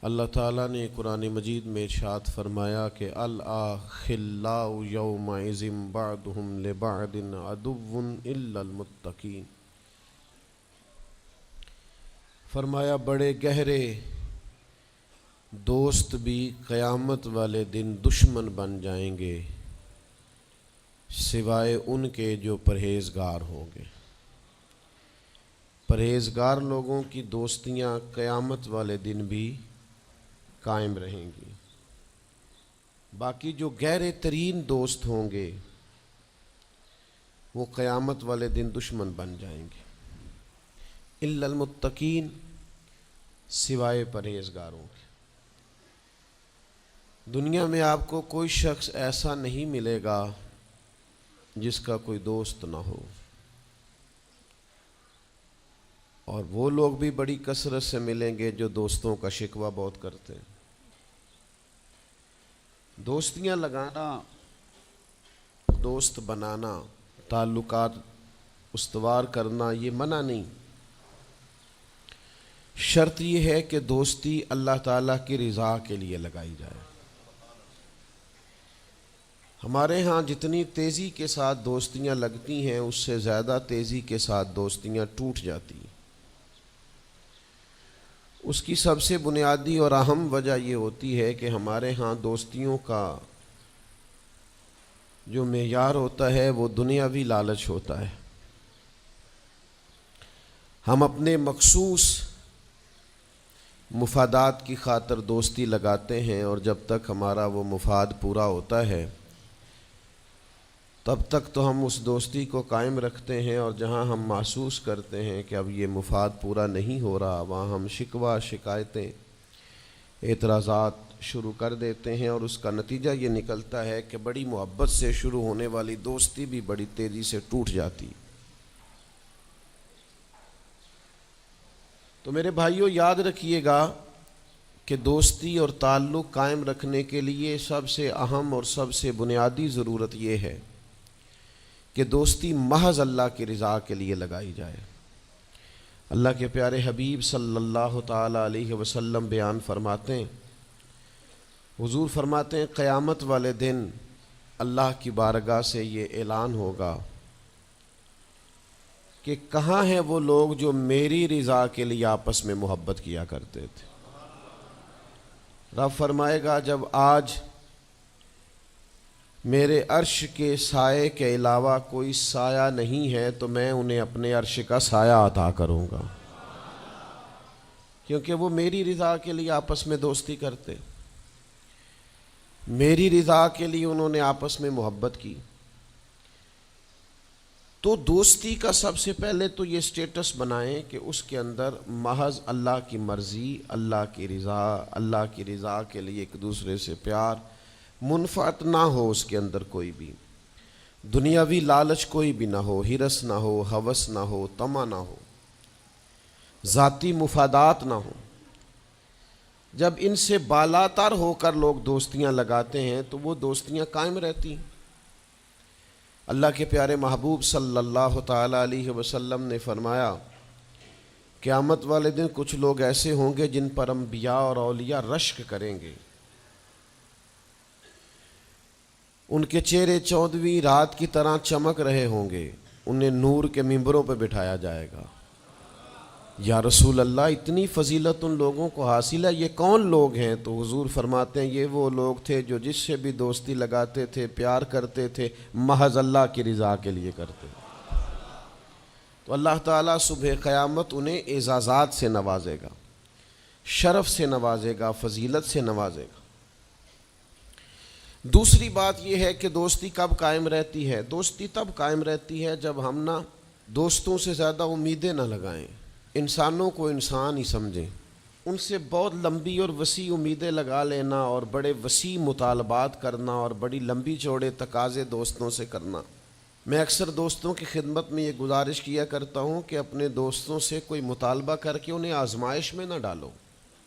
اللہ تعالیٰ نے قرآن مجید میں ارشاد فرمایا کہ الأخلاء یومئذ بعضهم لبعض عدو إلا المتقین۔ فرمایا بڑے گہرے دوست بھی قیامت والے دن دشمن بن جائیں گے سوائے ان کے جو پرہیزگار ہوں گے۔ پرہیزگار لوگوں کی دوستیاں قیامت والے دن بھی قائم رہیں گی، باقی جو گہرے ترین دوست ہوں گے وہ قیامت والے دن دشمن بن جائیں گے۔ الا المتقین، سوائے پرہیزگاروں کے۔ دنیا میں آپ کو کوئی شخص ایسا نہیں ملے گا جس کا کوئی دوست نہ ہو، اور وہ لوگ بھی بڑی کثرت سے ملیں گے جو دوستوں کا شکوہ بہت کرتے ہیں۔ دوستیاں لگانا، دوست بنانا، تعلقات استوار کرنا یہ منع نہیں، شرط یہ ہے کہ دوستی اللہ تعالیٰ کی رضا کے لیے لگائی جائے۔ ہمارے ہاں جتنی تیزی کے ساتھ دوستیاں لگتی ہیں اس سے زیادہ تیزی کے ساتھ دوستیاں ٹوٹ جاتی ہیں۔ اس کی سب سے بنیادی اور اہم وجہ یہ ہوتی ہے کہ ہمارے ہاں دوستیوں کا جو معیار ہوتا ہے وہ دنیاوی لالچ ہوتا ہے۔ ہم اپنے مخصوص مفادات کی خاطر دوستی لگاتے ہیں، اور جب تک ہمارا وہ مفاد پورا ہوتا ہے تب تک تو ہم اس دوستی کو قائم رکھتے ہیں، اور جہاں ہم محسوس کرتے ہیں کہ اب یہ مفاد پورا نہیں ہو رہا وہاں ہم شکوہ، شکایتیں، اعتراضات شروع کر دیتے ہیں، اور اس کا نتیجہ یہ نکلتا ہے کہ بڑی محبت سے شروع ہونے والی دوستی بھی بڑی تیزی سے ٹوٹ جاتی۔ تو میرے بھائیوں یاد رکھیے گا کہ دوستی اور تعلق قائم رکھنے کے لیے سب سے اہم اور سب سے بنیادی ضرورت یہ ہے کہ دوستی محض اللہ کی رضا کے لیے لگائی جائے۔ اللہ کے پیارے حبیب صلی اللہ تعالیٰ علیہ وسلم بیان فرماتے ہیں، حضور فرماتے ہیں قیامت والے دن اللہ کی بارگاہ سے یہ اعلان ہوگا کہ کہاں ہیں وہ لوگ جو میری رضا کے لیے آپس میں محبت کیا کرتے تھے۔ رب فرمائے گا جب آج میرے عرش کے سائے کے علاوہ کوئی سایہ نہیں ہے تو میں انہیں اپنے عرش کا سایہ عطا کروں گا، کیونکہ وہ میری رضا کے لیے آپس میں دوستی کرتے، میری رضا کے لیے انہوں نے آپس میں محبت کی۔ تو دوستی کا سب سے پہلے تو یہ سٹیٹس بنائیں کہ اس کے اندر محض اللہ کی مرضی، اللہ کی رضا کے لیے ایک دوسرے سے پیار، منفعت نہ ہو اس کے اندر کوئی بھی، دنیاوی لالچ کوئی بھی نہ ہو، ہرس نہ ہو، ہوس نہ ہو، طمع نہ ہو، ذاتی مفادات نہ ہو۔ جب ان سے بالاتر ہو کر لوگ دوستیاں لگاتے ہیں تو وہ دوستیاں قائم رہتی ہیں۔ اللہ کے پیارے محبوب صلی اللہ تعالیٰ علیہ وسلم نے فرمایا قیامت والے دن کچھ لوگ ایسے ہوں گے جن پر انبیاء اور اولیاء رشک کریں گے، ان کے چہرے 14ویں رات کی طرح چمک رہے ہوں گے، انہیں نور کے ممبروں پہ بٹھایا جائے گا۔ یا رسول اللہ اتنی فضیلت ان لوگوں کو حاصل ہے، یہ کون لوگ ہیں؟ تو حضور فرماتے ہیں یہ وہ لوگ تھے جو جس سے بھی دوستی لگاتے تھے، پیار کرتے تھے، محض اللہ کی رضا کے لیے کرتے۔ تو اللہ تعالیٰ صبح قیامت انہیں اعزازات سے نوازے گا، شرف سے نوازے گا، فضیلت سے نوازے گا۔ دوسری بات یہ ہے کہ دوستی کب قائم رہتی ہے؟ دوستی تب قائم رہتی ہے جب ہم دوستوں سے زیادہ امیدیں نہ لگائیں، انسانوں کو انسان ہی سمجھیں، ان سے بہت لمبی اور وسیع امیدیں لگا لینا اور بڑے وسیع مطالبات کرنا اور بڑی لمبی چوڑے تقاضے دوستوں سے کرنا۔ میں اکثر دوستوں کی خدمت میں یہ گزارش کیا کرتا ہوں کہ اپنے دوستوں سے کوئی مطالبہ کر کے انہیں آزمائش میں نہ ڈالو۔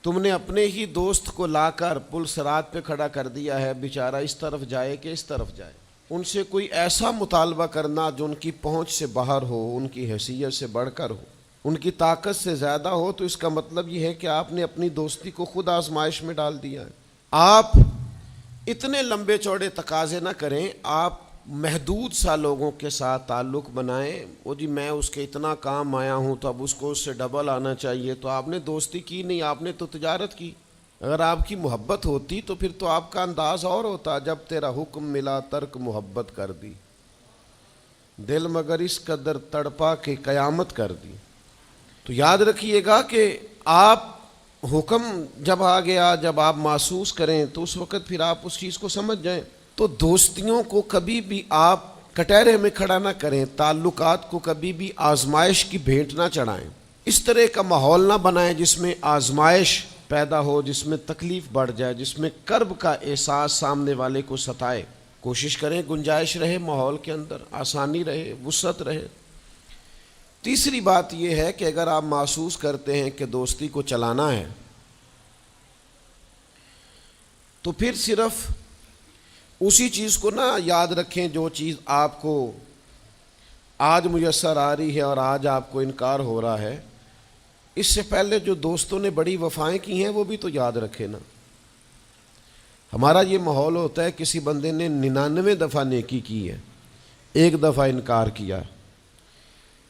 تم نے اپنے ہی دوست کو لا کر پل صراط پہ کھڑا کر دیا ہے، بیچارہ اس طرف جائے کہ اس طرف جائے۔ ان سے کوئی ایسا مطالبہ کرنا جو ان کی پہنچ سے باہر ہو، ان کی حیثیت سے بڑھ کر ہو، ان کی طاقت سے زیادہ ہو تو اس کا مطلب یہ ہے کہ آپ نے اپنی دوستی کو خود آزمائش میں ڈال دیا ہے۔ آپ اتنے لمبے چوڑے تقاضے نہ کریں، آپ محدود سا لوگوں کے ساتھ تعلق بنائیں۔ وہ جی میں اس کے اتنا کام آیا ہوں تو اب اس کو اس سے ڈبل آنا چاہیے، تو آپ نے دوستی کی نہیں، آپ نے تو تجارت کی۔ اگر آپ کی محبت ہوتی تو پھر تو آپ کا انداز اور ہوتا، جب تیرا حکم ملا ترک محبت کر دی، دل مگر اس قدر تڑپا کہ قیامت کر دی۔ تو یاد رکھیے گا کہ آپ حکم جب آ گیا، جب آپ محسوس کریں تو اس وقت پھر آپ اس چیز کو سمجھ جائیں۔ تو دوستیوں کو کبھی بھی آپ کٹہرے میں کھڑا نہ کریں، تعلقات کو کبھی بھی آزمائش کی بھیٹ نہ چڑھائیں۔ اس طرح کا ماحول نہ بنائیں جس میں آزمائش پیدا ہو، جس میں تکلیف بڑھ جائے، جس میں کرب کا احساس سامنے والے کو ستائے۔ کوشش کریں گنجائش رہے ماحول کے اندر، آسانی رہے، وسعت رہے۔ تیسری بات یہ ہے کہ اگر آپ محسوس کرتے ہیں کہ دوستی کو چلانا ہے تو پھر صرف اسی چیز کو نہ یاد رکھیں جو چیز آپ کو آج میسر آ رہی ہے اور آج آپ کو انکار ہو رہا ہے۔ اس سے پہلے جو دوستوں نے بڑی وفائیں کی ہیں وہ بھی تو یاد رکھے نا۔ ہمارا یہ ماحول ہوتا ہے کسی بندے نے 99 دفعہ نیکی کی ہے، ایک دفعہ انکار کیا،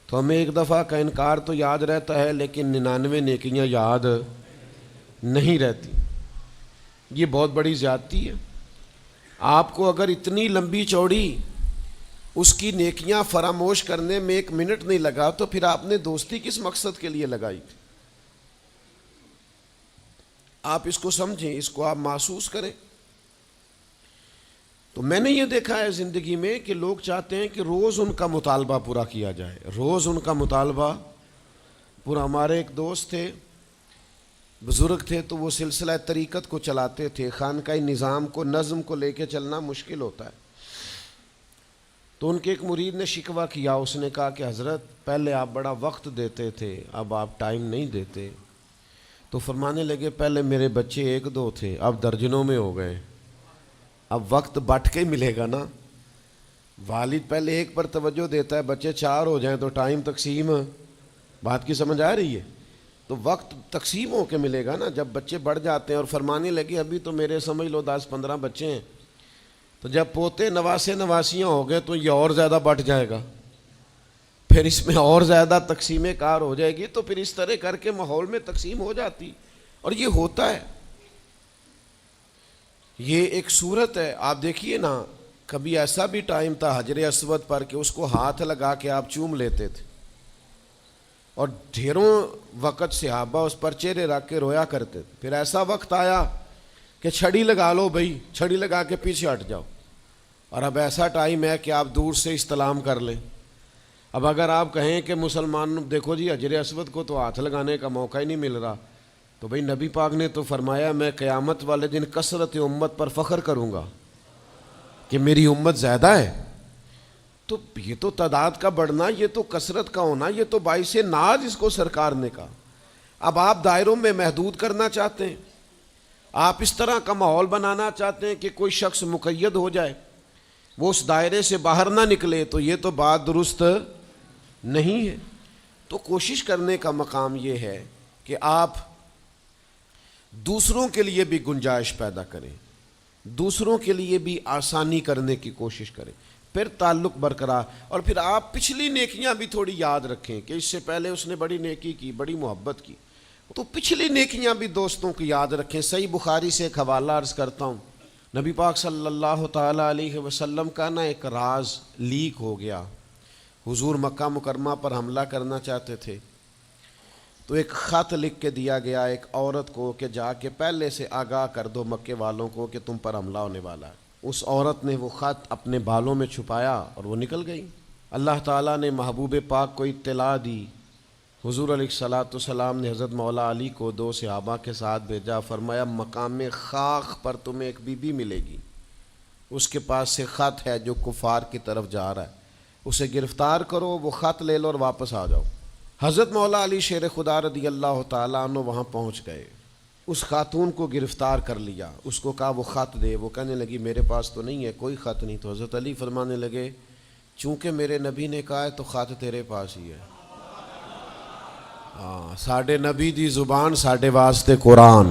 تو ہمیں ایک دفعہ کا انکار تو یاد رہتا ہے لیکن 99 نیکیاں یاد نہیں رہتی۔ یہ بہت بڑی زیادتی ہے۔ آپ کو اگر اتنی لمبی چوڑی اس کی نیکیاں فراموش کرنے میں 1 منٹ نہیں لگا تو پھر آپ نے دوستی کس مقصد کے لیے لگائی تھی؟ آپ اس کو سمجھیں، اس کو آپ محسوس کریں۔ تو میں نے یہ دیکھا ہے زندگی میں کہ لوگ چاہتے ہیں کہ روز ان کا مطالبہ پورا کیا جائے، روز ان کا مطالبہ پورا۔ ہمارے ایک دوست تھے، بزرگ تھے، تو وہ سلسلہ طریقت کو چلاتے تھے، خانقاہ نظام کو، نظم کو لے کے چلنا مشکل ہوتا ہے۔ تو ان کے ایک مرید نے شکوہ کیا، اس نے کہا کہ حضرت پہلے آپ بڑا وقت دیتے تھے، اب آپ ٹائم نہیں دیتے۔ تو فرمانے لگے پہلے میرے بچے 1-2 تھے، اب درجنوں میں ہو گئے، اب وقت بٹ کے ملے گا نا۔ والد پہلے ایک پر توجہ دیتا ہے، بچے 4 ہو جائیں تو ٹائم تقسیم، بات کی سمجھ آ رہی ہے؟ تو وقت تقسیم ہو کے ملے گا نا جب بچے بڑھ جاتے ہیں۔ اور فرمانے لگے ابھی تو میرے سمجھ لو 10-15 بچے ہیں، تو جب پوتے نواسے نواسیاں ہو گئے تو یہ اور زیادہ بٹ جائے گا، پھر اس میں اور زیادہ تقسیم کار ہو جائے گی۔ تو پھر اس طرح کر کے ماحول میں تقسیم ہو جاتی، اور یہ ہوتا ہے، یہ ایک صورت ہے۔ آپ دیکھیے نا، کبھی ایسا بھی ٹائم تھا حجر اسود پر کہ اس کو ہاتھ لگا کے آپ چوم لیتے تھے، اور ڈھیروں وقت صحابہ اس پر چہرے رکھ کے رویا کرتے تھے۔ پھر ایسا وقت آیا کہ چھڑی لگا لو بھائی، چھڑی لگا کے پیچھے ہٹ جاؤ، اور اب ایسا ٹائم ہے کہ آپ دور سے استلام کر لیں۔ اب اگر آپ کہیں کہ مسلمان دیکھو جی حجر اسود کو تو ہاتھ لگانے کا موقع ہی نہیں مل رہا، تو بھائی نبی پاک نے تو فرمایا میں قیامت والے دن کثرت امت پر فخر کروں گا کہ میری امت زیادہ ہے۔ تو یہ تو تعداد کا بڑھنا، یہ تو کثرت کا ہونا، یہ تو باعث ناز اس کو سرکار نے کہا۔ اب آپ دائروں میں محدود کرنا چاہتے ہیں، آپ اس طرح کا ماحول بنانا چاہتے ہیں کہ کوئی شخص مقید ہو جائے، وہ اس دائرے سے باہر نہ نکلے، تو یہ تو بات درست نہیں ہے۔ تو کوشش کرنے کا مقام یہ ہے کہ آپ دوسروں کے لیے بھی گنجائش پیدا کریں، دوسروں کے لیے بھی آسانی کرنے کی کوشش کریں، پھر تعلق برقرار۔ اور پھر آپ پچھلی نیکیاں بھی تھوڑی یاد رکھیں کہ اس سے پہلے اس نے بڑی نیکی کی، بڑی محبت کی، تو پچھلی نیکیاں بھی دوستوں کی یاد رکھیں۔ صحیح بخاری سے ایک حوالہ عرض کرتا ہوں، نبی پاک صلی اللہ تعالیٰ علیہ وسلم کا نا ایک راز لیک ہو گیا۔ حضور مکہ مکرمہ پر حملہ کرنا چاہتے تھے، تو ایک خط لکھ کے دیا گیا ایک عورت کو کہ جا کے پہلے سے آگاہ کر دو مکے والوں کو کہ تم پر حملہ ہونے والا ہے۔ اس عورت نے وہ خط اپنے بالوں میں چھپایا اور وہ نکل گئی۔ اللہ تعالیٰ نے محبوب پاک کو اطلاع دی، حضور علیہ الصلاۃ والسلام نے حضرت مولا علی کو 2 صحابہ کے ساتھ بھیجا، فرمایا مقام خاک پر تمہیں ایک بی بی ملے گی، اس کے پاس سے خط ہے جو کفار کی طرف جا رہا ہے، اسے گرفتار کرو، وہ خط لے لو اور واپس آ جاؤ۔ حضرت مولا علی شیر خدا رضی اللہ تعالیٰ عنہ وہاں پہنچ گئے، اس خاتون کو گرفتار کر لیا، اس کو کہا وہ خط دے، وہ کہنے لگی میرے پاس تو نہیں ہے، کوئی خط نہیں۔ تو حضرت علی فرمانے لگے چونکہ میرے نبی نے کہا ہے تو خط تیرے پاس ہی ہے۔ ہاں ساڈے نبی دی زبان ساڈے واسطے قرآن،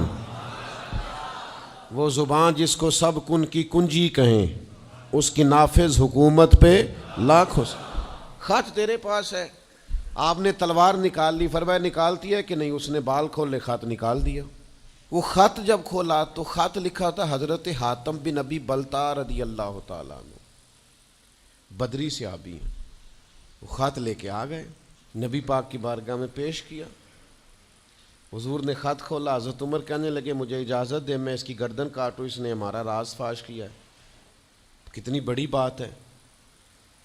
وہ زبان جس کو سب کن کی کنجی کہیں، اس کی نافذ حکومت پہ لاکھوں خط تیرے پاس ہے. آپ نے تلوار نکال لی، فرمایا نکالتی ہے کہ نہیں؟ اس نے بال کھولے، خط نکال دیا. وہ خط جب کھولا تو خط لکھا تھا حضرت حاتم بن نبی بلتا رضی اللہ تعالیٰ عنہ، بدری صحابی ہیں. وہ خط لے کے آ گئے، نبی پاک کی بارگاہ میں پیش کیا. حضور نے خط کھولا، حضرت عمر کہنے لگے مجھے اجازت دے میں اس کی گردن کاٹوں، اس نے ہمارا راز فاش کیا ہے. کتنی بڑی بات ہے.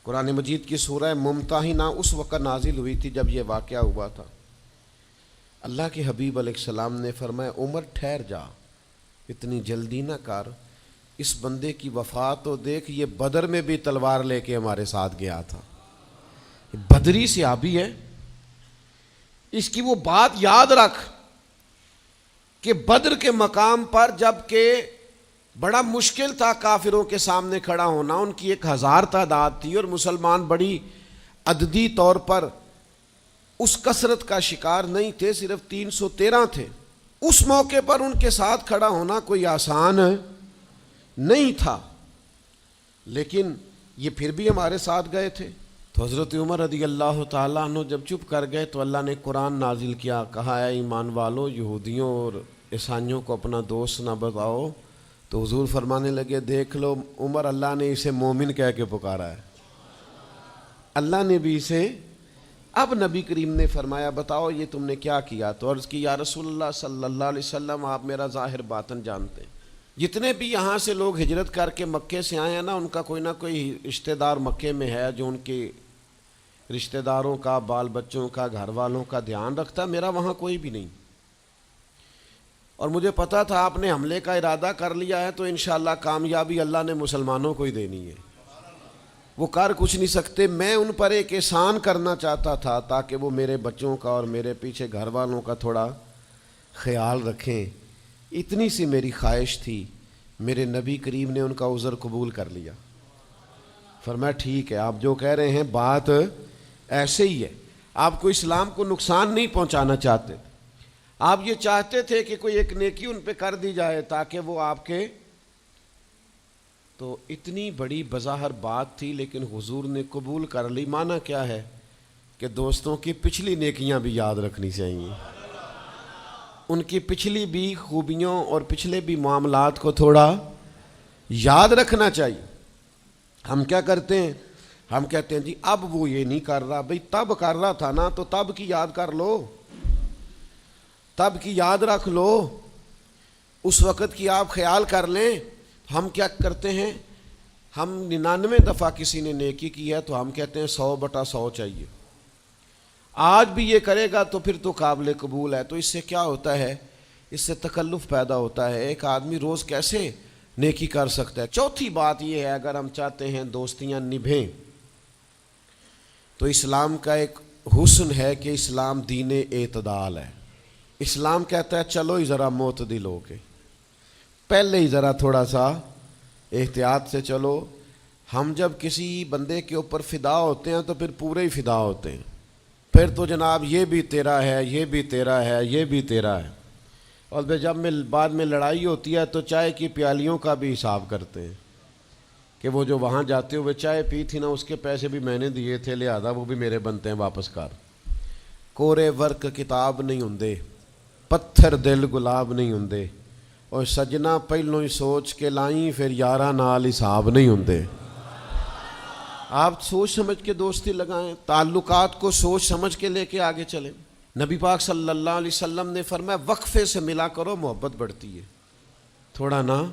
قرآن مجید کی سورہ ممتحنہ اس وقت نازل ہوئی تھی جب یہ واقعہ ہوا تھا. اللہ کے حبیب علیہ السلام نے فرمایا عمر ٹھہر جا، اتنی جلدی نہ کر، اس بندے کی وفات تو دیکھ، یہ بدر میں بھی تلوار لے کے ہمارے ساتھ گیا تھا، بدری صحابی ہے. اس کی وہ بات یاد رکھ کہ بدر کے مقام پر جب کہ بڑا مشکل تھا کافروں کے سامنے کھڑا ہونا، ان کی 1000 تعداد تھی اور مسلمان بڑی عددی طور پر اس کثرت کا شکار نہیں تھے، صرف 313 تھے. اس موقع پر ان کے ساتھ کھڑا ہونا کوئی آسان نہیں تھا، لیکن یہ پھر بھی ہمارے ساتھ گئے تھے. تو حضرت عمر رضی اللہ تعالیٰ عنہ جب چپ کر گئے تو اللہ نے قرآن نازل کیا، کہا اے ایمان والو یہودیوں اور عیسائیوں کو اپنا دوست نہ بتاؤ. تو حضور فرمانے لگے دیکھ لو عمر، اللہ نے اسے مومن کہہ کے پکارا ہے، اللہ نے بھی اسے. اب نبی کریم نے فرمایا بتاؤ یہ تم نے کیا کیا؟ تو عرض کی یا رسول اللہ صلی اللہ علیہ وسلم آپ میرا ظاہر باطن جانتے ہیں. جتنے بھی یہاں سے لوگ ہجرت کر کے مکے سے آئے ہیں نا، ان کا کوئی نہ کوئی رشتہ دار مکے میں ہے جو ان کے رشتہ داروں کا، بال بچوں کا، گھر والوں کا دھیان رکھتا. میرا وہاں کوئی بھی نہیں، اور مجھے پتا تھا آپ نے حملے کا ارادہ کر لیا ہے تو انشاءاللہ کامیابی اللہ نے مسلمانوں کو ہی دینی ہے، وہ کر کچھ نہیں سکتے. میں ان پر ایک احسان کرنا چاہتا تھا تاکہ وہ میرے بچوں کا اور میرے پیچھے گھر والوں کا تھوڑا خیال رکھیں، اتنی سی میری خواہش تھی. میرے نبی کریم نے ان کا عذر قبول کر لیا. فرمایا ٹھیک ہے، آپ جو کہہ رہے ہیں بات ایسے ہی ہے، آپ کو اسلام کو نقصان نہیں پہنچانا چاہتے، آپ یہ چاہتے تھے کہ کوئی ایک نیکی ان پہ کر دی جائے تاکہ وہ آپ کے. تو اتنی بڑی بظاہر بات تھی لیکن حضور نے قبول کر لی. معنی کیا ہے کہ دوستوں کی پچھلی نیکیاں بھی یاد رکھنی چاہیے، ان کی پچھلی بھی خوبیوں اور پچھلے بھی معاملات کو تھوڑا یاد رکھنا چاہیے. ہم کیا کرتے ہیں؟ ہم کہتے ہیں جی اب وہ یہ نہیں کر رہا، بھئی تب کر رہا تھا نا، تو تب کی یاد کر لو، تب کی یاد رکھ لو، اس وقت کی آپ خیال کر لیں. ہم کیا کرتے ہیں؟ ہم 99 دفعہ کسی نے نیکی کی ہے تو ہم کہتے ہیں 100/100 چاہیے، آج بھی یہ کرے گا تو پھر تو قابل قبول ہے. تو اس سے کیا ہوتا ہے؟ اس سے تکلف پیدا ہوتا ہے. ایک آدمی روز کیسے نیکی کر سکتا ہے؟ چوتھی بات یہ ہے اگر ہم چاہتے ہیں دوستیاں نبھیں تو اسلام کا ایک حسن ہے کہ اسلام دین اعتدال ہے. اسلام کہتا ہے چلو ہی ذرا معتدل ہو کے، پہلے ہی ذرا تھوڑا سا احتیاط سے چلو. ہم جب کسی بندے کے اوپر فدا ہوتے ہیں تو پھر پورے ہی فدا ہوتے ہیں، پھر تو جناب یہ بھی تیرا ہے، یہ بھی تیرا ہے، یہ بھی تیرا ہے. اور جب بعد میں لڑائی ہوتی ہے تو چائے کی پیالیوں کا بھی حساب کرتے ہیں کہ وہ جو وہاں جاتے ہوئے چائے پی تھی نا اس کے پیسے بھی میں نے دیے تھے، لہذا وہ بھی میرے بنتے ہیں، واپس کر. کورے ورک کتاب نہیں ہوندے، پتھر دل گلاب نہیں ہوندے، اور سجنا پہلوں ہی سوچ کے لائیں پھر یاراں نال حساب نہیں ہوندے. آپ سوچ سمجھ کے دوستی لگائیں، تعلقات کو سوچ سمجھ کے لے کے آگے چلیں. نبی پاک صلی اللہ علیہ وسلم نے فرمایا وقفے سے ملا کرو محبت بڑھتی ہے، تھوڑا نا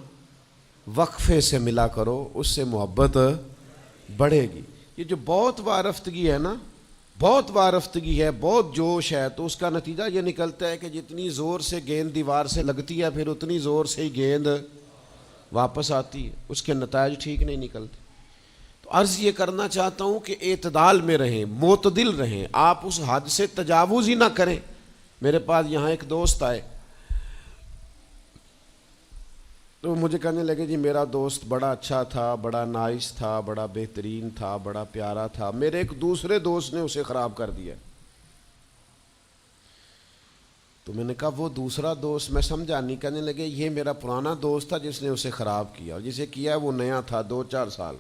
وقفے سے ملا کرو، اس سے محبت بڑھے گی. یہ جو بہت وارفتگی ہے نا، بہت وارفتگی ہے، بہت جوش ہے، تو اس کا نتیجہ یہ نکلتا ہے کہ جتنی زور سے گیند دیوار سے لگتی ہے پھر اتنی زور سے ہی گیند واپس آتی ہے، اس کے نتائج ٹھیک نہیں نکلتے. تو عرض یہ کرنا چاہتا ہوں کہ اعتدال میں رہیں، معتدل رہیں، آپ اس حد سے تجاوز ہی نہ کریں. میرے پاس یہاں ایک دوست آئے تو مجھے کہنے لگے جی میرا دوست بڑا اچھا تھا، بڑا نائس تھا، بڑا بہترین تھا، بڑا پیارا تھا، میرے ایک دوسرے دوست نے اسے خراب کر دیا. تو میں نے کہا وہ دوسرا دوست میں سمجھا نہیں. کہنے لگے یہ میرا پرانا دوست تھا جس نے اسے خراب کیا, اور جسے کیا وہ نیا تھا 2-4 سال.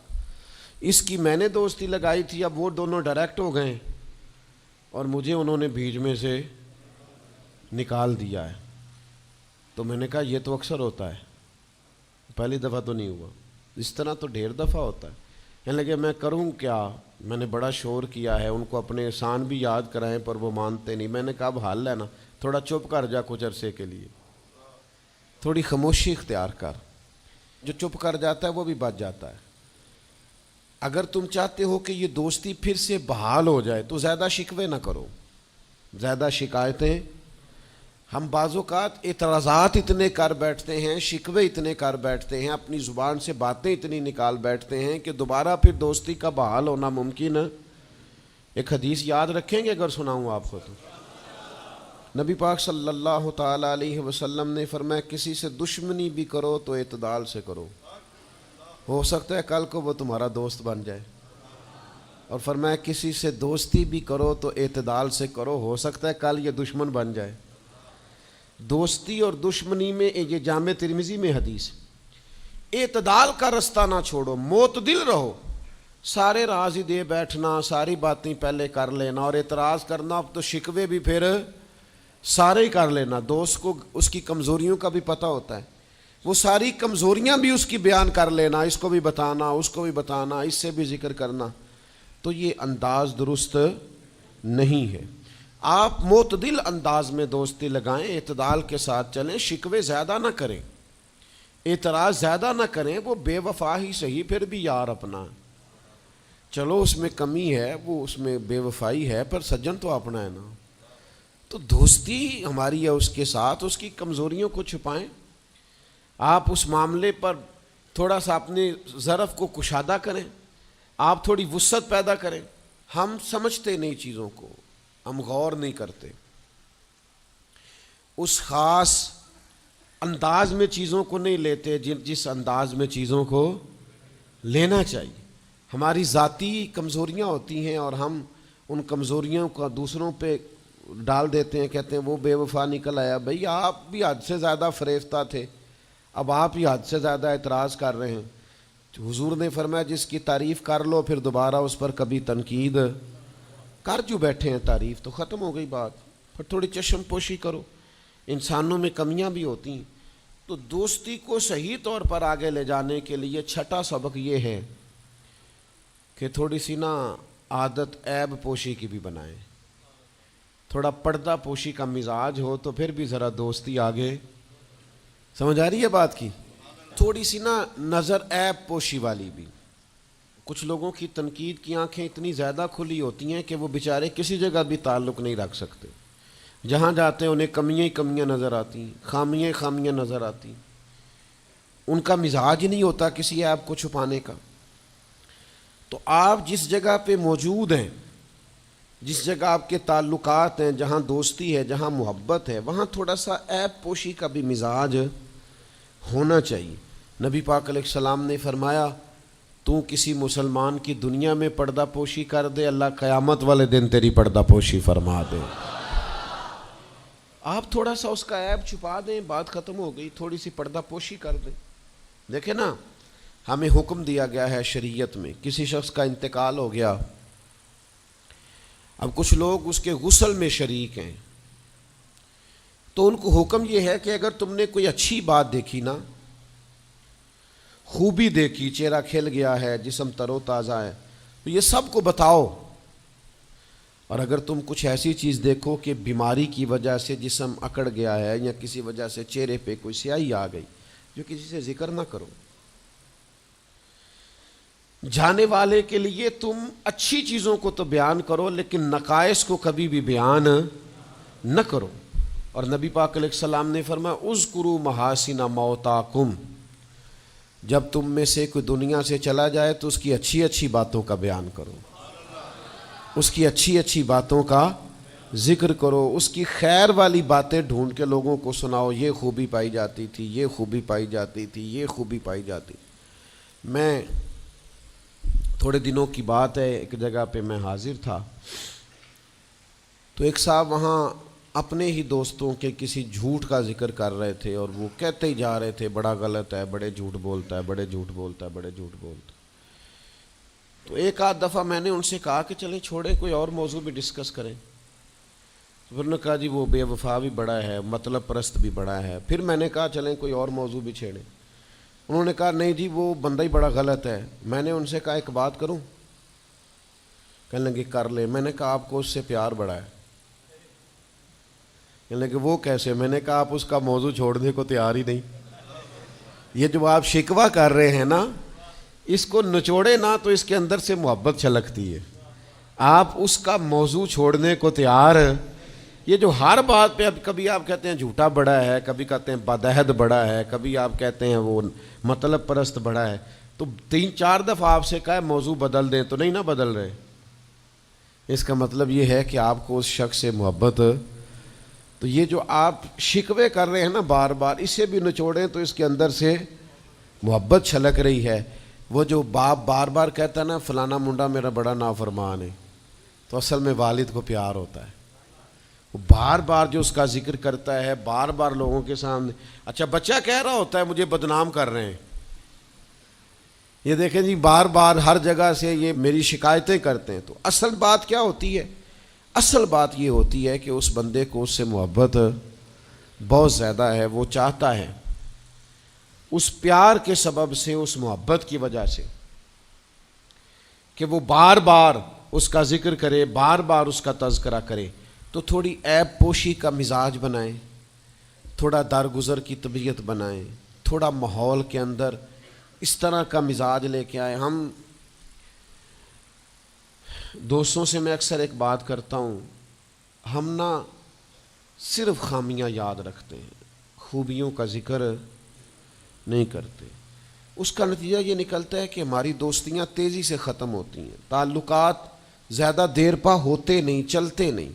اس کی میں نے دوستی لگائی تھی, اب وہ دونوں ڈائریکٹ ہو گئے اور مجھے انہوں نے بیچ میں سے نکال دیا ہے. تو میں نے کہا یہ تو اکثر ہوتا ہے, پہلی دفعہ تو نہیں ہوا, اس طرح تو ڈھیر دفعہ ہوتا ہے. کہنے لگے میں کروں کیا, میں نے بڑا شور کیا ہے, ان کو اپنے احسان بھی یاد کرائیں پر وہ مانتے نہیں. میں نے کہا اب حال ہے نا, تھوڑا چپ کر جا کچھ عرصے کے لیے, تھوڑی خاموشی اختیار کر. جو چپ کر جاتا ہے وہ بھی بچ جاتا ہے. اگر تم چاہتے ہو کہ یہ دوستی پھر سے بحال ہو جائے تو زیادہ شکوے نہ کرو, زیادہ شکایتیں. ہم بعض اوقات اعتراضات اتنے کر بیٹھتے ہیں, شکوے اتنے کر بیٹھتے ہیں, اپنی زبان سے باتیں اتنی نکال بیٹھتے ہیں کہ دوبارہ پھر دوستی کا بحال ہونا ممکن ہے. ایک حدیث یاد رکھیں گے اگر سناؤں آپ کو تو. نبی پاک صلی اللہ تعالیٰ علیہ وسلم نے فرمایا کسی سے دشمنی بھی کرو تو اعتدال سے کرو, ہو سکتا ہے کل کو وہ تمہارا دوست بن جائے. اور فرمایا کسی سے دوستی بھی کرو تو اعتدال سے کرو, ہو سکتا ہے کل یہ دشمن بن جائے. دوستی اور دشمنی میں یہ جامع ترمذی میں حدیث, اعتدال کا رستہ نہ چھوڑو, معتدل رہو. سارے راز ہی دے بیٹھنا, ساری باتیں پہلے کر لینا اور اعتراض کرنا, اب تو شکوے بھی پھر سارے ہی کر لینا. دوست کو اس کی کمزوریوں کا بھی پتہ ہوتا ہے, وہ ساری کمزوریاں بھی اس کی بیان کر لینا, اس کو بھی بتانا, اس کو بھی بتانا, اس سے بھی ذکر کرنا. تو یہ انداز درست نہیں ہے. آپ معتدل انداز میں دوستی لگائیں, اعتدال کے ساتھ چلیں, شکوے زیادہ نہ کریں, اعتراض زیادہ نہ کریں. وہ بے وفا ہی صحیح پھر بھی یار اپنا, چلو اس میں کمی ہے, وہ اس میں بے وفائی ہے, پر سجن تو اپنا ہے نا. تو دوستی ہماری ہے اس کے ساتھ, اس کی کمزوریوں کو چھپائیں. آپ اس معاملے پر تھوڑا سا اپنے ظرف کو کشادہ کریں, آپ تھوڑی وسعت پیدا کریں. ہم سمجھتے نہیں چیزوں کو, ہم غور نہیں کرتے, اس خاص انداز میں چیزوں کو نہیں لیتے جس انداز میں چیزوں کو لینا چاہیے. ہماری ذاتی کمزوریاں ہوتی ہیں اور ہم ان کمزوریوں کا دوسروں پہ ڈال دیتے ہیں, کہتے ہیں وہ بے وفا نکل آیا. بھئی آپ بھی حد سے زیادہ فریفتہ تھے, اب آپ ہی حد سے زیادہ اعتراض کر رہے ہیں. حضور نے فرمایا جس کی تعریف کر لو پھر دوبارہ اس پر کبھی تنقید کر جو بیٹھے ہیں, تعریف تو ختم ہو گئی بات. پھر تھوڑی چشم پوشی کرو, انسانوں میں کمیاں بھی ہوتی ہیں. تو دوستی کو صحیح طور پر آگے لے جانے کے لیے چھٹا سبق یہ ہے کہ تھوڑی سی نا عادت عیب پوشی کی بھی بنائیں. تھوڑا پردہ پوشی کا مزاج ہو تو پھر بھی ذرا دوستی آگے. سمجھ آ رہی ہے بات کی؟ تھوڑی سی نا نظر عیب پوشی والی بھی. کچھ لوگوں کی تنقید کی آنکھیں اتنی زیادہ کھلی ہوتی ہیں کہ وہ بیچارے کسی جگہ بھی تعلق نہیں رکھ سکتے. جہاں جاتے ہیں انہیں کمیاں ہی کمیاں نظر آتی ہیں, خامیاں ہی خامیاں نظر آتی ہیں. ان کا مزاج ہی نہیں ہوتا کسی عیب کو چھپانے کا. تو آپ جس جگہ پہ موجود ہیں, جس جگہ آپ کے تعلقات ہیں, جہاں دوستی ہے, جہاں محبت ہے, وہاں تھوڑا سا عیب پوشی کا بھی مزاج ہونا چاہیے. نبی پاک علیہ السلام نے فرمایا تو کسی مسلمان کی دنیا میں پردہ پوشی کر دے, اللہ قیامت والے دن تیری پردہ پوشی فرما دے. آپ تھوڑا سا اس کا عیب چھپا دیں, بات ختم ہو گئی. تھوڑی سی پردہ پوشی کر دیں. دیکھیں نا, ہمیں حکم دیا گیا ہے شریعت میں, کسی شخص کا انتقال ہو گیا, اب کچھ لوگ اس کے غسل میں شریک ہیں, تو ان کو حکم یہ ہے کہ اگر تم نے کوئی اچھی بات دیکھی نا, خوبی دیکھی, چہرہ کھل گیا ہے, جسم تر و تازہ ہے, تو یہ سب کو بتاؤ. اور اگر تم کچھ ایسی چیز دیکھو کہ بیماری کی وجہ سے جسم اکڑ گیا ہے یا کسی وجہ سے چہرے پہ کوئی سیاہی آ گئی, جو کسی سے ذکر نہ کرو. جانے والے کے لیے تم اچھی چیزوں کو تو بیان کرو لیکن نقائص کو کبھی بھی بیان نہ کرو. اور نبی پاک علیہ السلام نے فرمایا اذکروا محاسن موتاکم, جب تم میں سے کوئی دنیا سے چلا جائے تو اس کی اچھی اچھی باتوں کا بیان کرو, اس کی اچھی اچھی باتوں کا ذکر کرو, اس کی خیر والی باتیں ڈھونڈ کے لوگوں کو سناؤ. یہ خوبی پائی جاتی تھی, یہ خوبی پائی جاتی تھی, یہ خوبی پائی جاتی. میں تھوڑے دنوں کی بات ہے, ایک جگہ پہ میں حاضر تھا, تو ایک صاحب وہاں اپنے ہی دوستوں کے کسی جھوٹ کا ذکر کر رہے تھے اور وہ کہتے ہی جا رہے تھے بڑا غلط ہے، بڑے جھوٹ بولتا ہے، بڑے جھوٹ بولتا ہے، بڑے جھوٹ بولتا ہے۔ تو ایک آدھ دفعہ میں نے ان سے کہا کہ چلیں چھوڑیں، کوئی اور موضوع بھی ڈسکس کریں۔ تو پھر انہوں نے کہا جی وہ بے وفا بھی بڑا ہے، مطلب پرست بھی بڑا ہے۔ پھر میں نے کہا چلیں کوئی اور موضوع بھی چھیڑیں۔ انہوں نے کہا نہیں جی وہ بندہ ہی بڑا غلط ہے۔ میں نے ان سے کہا ایک بات کروں؟ کہنے لگے کر لے۔ میں نے کہا آپ کو اس سے پیار بڑا ہے۔ کہنے لگے وہ کیسے؟ میں نے کہا آپ اس کا موضوع چھوڑنے کو تیار ہی نہیں۔ یہ جو آپ شکوہ کر رہے ہیں نا، اس کو نچوڑے نا تو اس کے اندر سے محبت چھلکتی ہے۔ آپ اس کا موضوع چھوڑنے کو تیار، یہ جو ہر بات پہ اب کبھی آپ کہتے ہیں جھوٹا بڑا ہے، کبھی کہتے ہیں بدعہد بڑا ہے، کبھی آپ کہتے ہیں وہ مطلب پرست بڑا ہے، تو 3-4 دفعہ آپ سے کہا ہے موضوع بدل دیں تو نہیں نہ بدل رہے۔ اس کا مطلب یہ ہے کہ آپ کو اس شخص سے محبت۔ تو یہ جو آپ شکوے کر رہے ہیں نا بار بار، اسے بھی نچوڑیں تو اس کے اندر سے محبت چھلک رہی ہے۔ وہ جو باپ بار بار کہتا ہے نا فلانا منڈا میرا بڑا نافرمان ہے، تو اصل میں والد کو پیار ہوتا ہے۔ وہ بار بار جو اس کا ذکر کرتا ہے، بار بار لوگوں کے سامنے، اچھا بچہ کہہ رہا ہوتا ہے مجھے بدنام کر رہے ہیں، یہ دیکھیں جی بار بار ہر جگہ سے یہ میری شکایتیں کرتے ہیں۔ تو اصل بات کیا ہوتی ہے؟ اصل بات یہ ہوتی ہے کہ اس بندے کو اس سے محبت بہت زیادہ ہے، وہ چاہتا ہے اس پیار کے سبب سے، اس محبت کی وجہ سے کہ وہ بار بار اس کا ذکر کرے، بار بار اس کا تذکرہ کرے، تو تھوڑی عیب پوشی کا مزاج بنائیں، تھوڑا درگزر کی طبیعت بنائیں، تھوڑا ماحول کے اندر اس طرح کا مزاج لے کے آئے۔ ہم دوستوں سے میں اکثر ایک بات کرتا ہوں، ہم نہ صرف خامیاں یاد رکھتے ہیں، خوبیوں کا ذکر نہیں کرتے۔ اس کا نتیجہ یہ نکلتا ہے کہ ہماری دوستیاں تیزی سے ختم ہوتی ہیں، تعلقات زیادہ دیر پا ہوتے نہیں، چلتے نہیں۔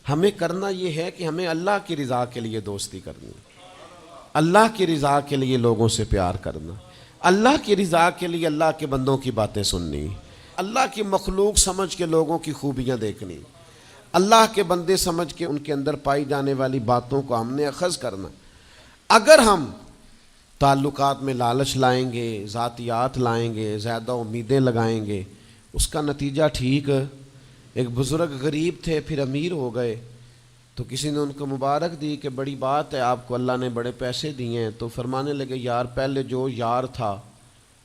ہمیں کرنا یہ ہے کہ ہمیں اللہ کی رضا کے لیے دوستی کرنی، اللہ کی رضا کے لیے لوگوں سے پیار کرنا، اللہ کی رضا کے لیے اللہ کے بندوں کی باتیں سننی، اللہ کی مخلوق سمجھ کے لوگوں کی خوبیاں دیکھنی، اللہ کے بندے سمجھ کے ان کے اندر پائی جانے والی باتوں کو ہم نے اخذ کرنا۔ اگر ہم تعلقات میں لالچ لائیں گے، ذاتیات لائیں گے، زیادہ امیدیں لگائیں گے، اس کا نتیجہ ٹھیک۔ ایک بزرگ غریب تھے پھر امیر ہو گئے، تو کسی نے ان کو مبارک دی کہ بڑی بات ہے آپ کو اللہ نے بڑے پیسے دیے ہیں، تو فرمانے لگے یار پہلے جو یار تھا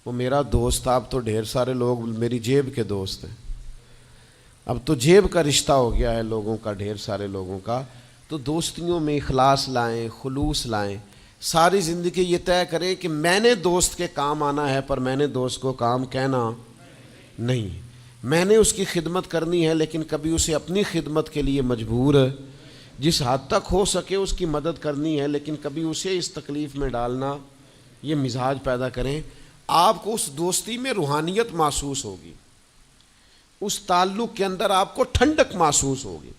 وہ میرا دوست تھا، اب تو ڈھیر سارے لوگ میری جیب کے دوست ہیں، اب تو جیب کا رشتہ ہو گیا ہے لوگوں کا، ڈھیر سارے لوگوں کا۔ تو دوستیوں میں اخلاص لائیں، خلوص لائیں، ساری زندگی یہ طے کریں کہ میں نے دوست کے کام آنا ہے، پر میں نے دوست کو کام کہنا نہیں، میں نے اس کی خدمت کرنی ہے لیکن کبھی اسے اپنی خدمت کے لیے مجبور، جس حد تک ہو سکے اس کی مدد کرنی ہے لیکن کبھی اسے اس تکلیف میں ڈالنا، یہ مزاج پیدا کریں۔ آپ کو اس دوستی میں روحانیت محسوس ہوگی، اس تعلق کے اندر آپ کو ٹھنڈک محسوس ہوگی،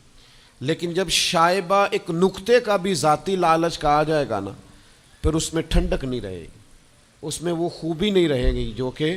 لیکن جب شائبہ ایک نقطے کا بھی ذاتی لالچ کا آ جائے گا نا، پھر اس میں ٹھنڈک نہیں رہے گی، اس میں وہ خوبی نہیں رہے گی جو کہ